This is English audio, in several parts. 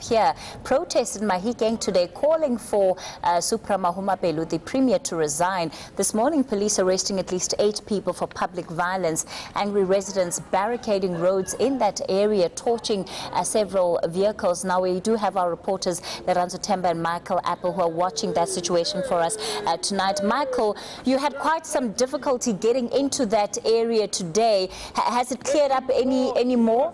up here, protested in Mahikeng today calling for Supra Mahumapelo, the Premier, to resign. This morning, police arresting at least 8 people for public violence. Angry residents barricading roads in that area, torching several vehicles. Now, we do have our reporters, Lorenzo Temba and Michael Appel, who are watching that situation for us tonight. Michael, you had quite some difficulty getting into that area today. Has it cleared up any more?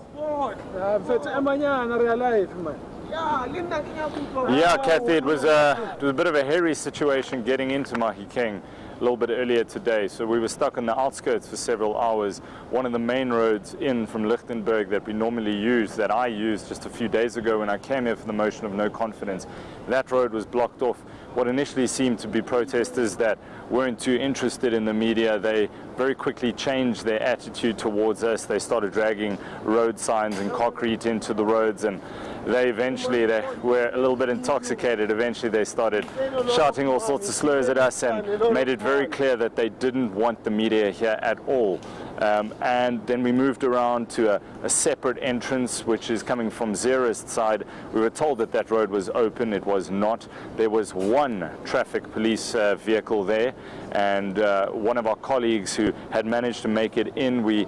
Yeah, Kathy, it was a bit of a hairy situation getting into Mahikeng a little bit earlier today. So we were stuck on the outskirts for several hours. One of the main roads in from Lichtenburg that we normally use, that I used just a few days ago when I came here for the motion of no confidence, that road was blocked off. What initially seemed to be protesters that weren't too interested in the media, they very quickly changed their attitude towards us. They started dragging road signs and concrete into the roads, and they were a little bit intoxicated. Eventually they started shouting all sorts of slurs at us and made it very clear that they didn't want the media here at all. And then we moved around to a separate entrance, which is coming from Zerist side. We were told that that road was open. It was not. There was one traffic police vehicle there, and one of our colleagues who had managed to make it in, we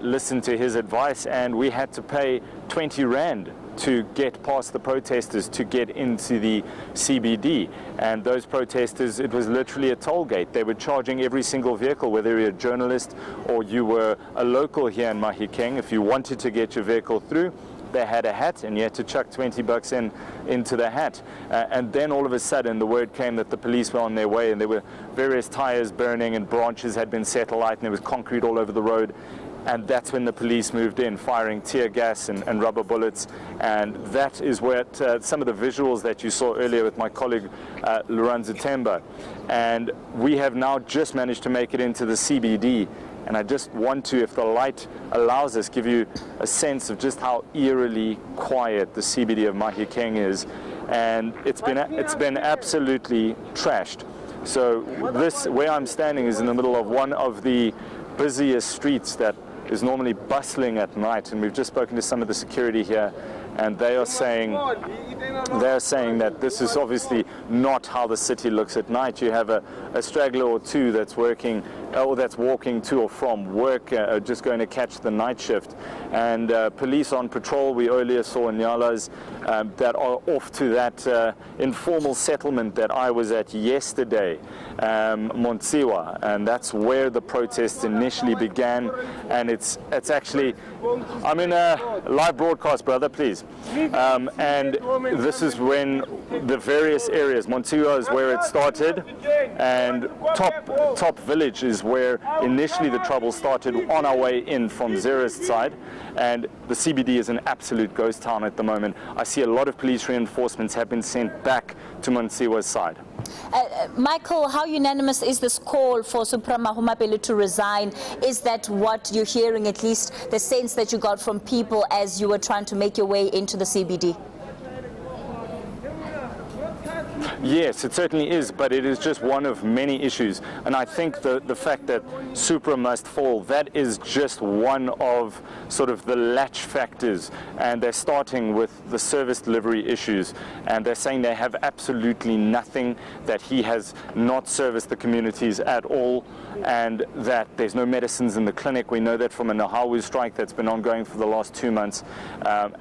listened to his advice, and we had to pay 20 Rand to get past the protesters to get into the CBD. And those protesters, it was literally a toll gate. They were charging every single vehicle, whether you're a journalist or you were a local here in Mahikeng. If you wanted to get your vehicle through, they had a hat, and you had to chuck 20 bucks into the hat. And then all of a sudden the word came that the police were on their way, and there were various tires burning and branches had been set alight, and there was concrete all over the road. And that's when the police moved in, firing tear gas and rubber bullets. And that is where some of the visuals that you saw earlier with my colleague Lorenzo Temba. And we have now just managed to make it into the CBD. And I just want to, if the light allows us, give you a sense of just how eerily quiet the CBD of Mahikeng is. And it's been absolutely trashed. So this, where I'm standing, is in the middle of one of the busiest streets that is normally bustling at night, and we've just spoken to some of the security here, and they are saying that this is obviously not how the city looks at night. You have a straggler or two that's working, or that's walking to or from work, just going to catch the night shift. And police on patrol, we earlier saw in Nyalas, that are off to that informal settlement that I was at yesterday, Montsiwa, and that's where the protests initially began. And it's actually, I'm in a live broadcast, brother, please. And this is when the various areas, Montsiwa is where it started, and Top Village is where initially the trouble started on our way in from Zerist side. And the CBD is an absolute ghost town at the moment. I see a lot of police reinforcements have been sent back to Montsiwa's side. Michael, how unanimous is this call for Supra Mahumapelo to resign? Is that what you're hearing, at least the sense that you got from people as you were trying to make your way into the CBD? Yes, it certainly is, but it is just one of many issues. And I think the fact that Supra must fall, that is just one of sort of the latch factors. And they're starting with the service delivery issues. And they're saying they have absolutely nothing, that he has not serviced the communities at all, and that there's no medicines in the clinic. We know that from a Nahawu strike that's been ongoing for the last 2 months,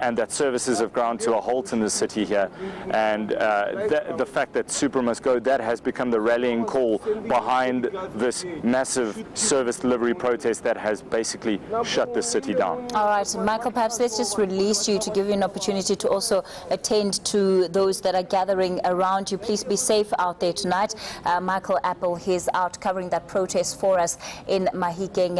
and that services have ground to a halt in the city here. And the fact that Supra must go, that has become the rallying call behind this massive service delivery protest that has basically shut the city down. All right, Michael, perhaps let's just release you to give you an opportunity to also attend to those that are gathering around you. Please be safe out there tonight. Michael Appel, he's out covering that protest for us in Mahikeng.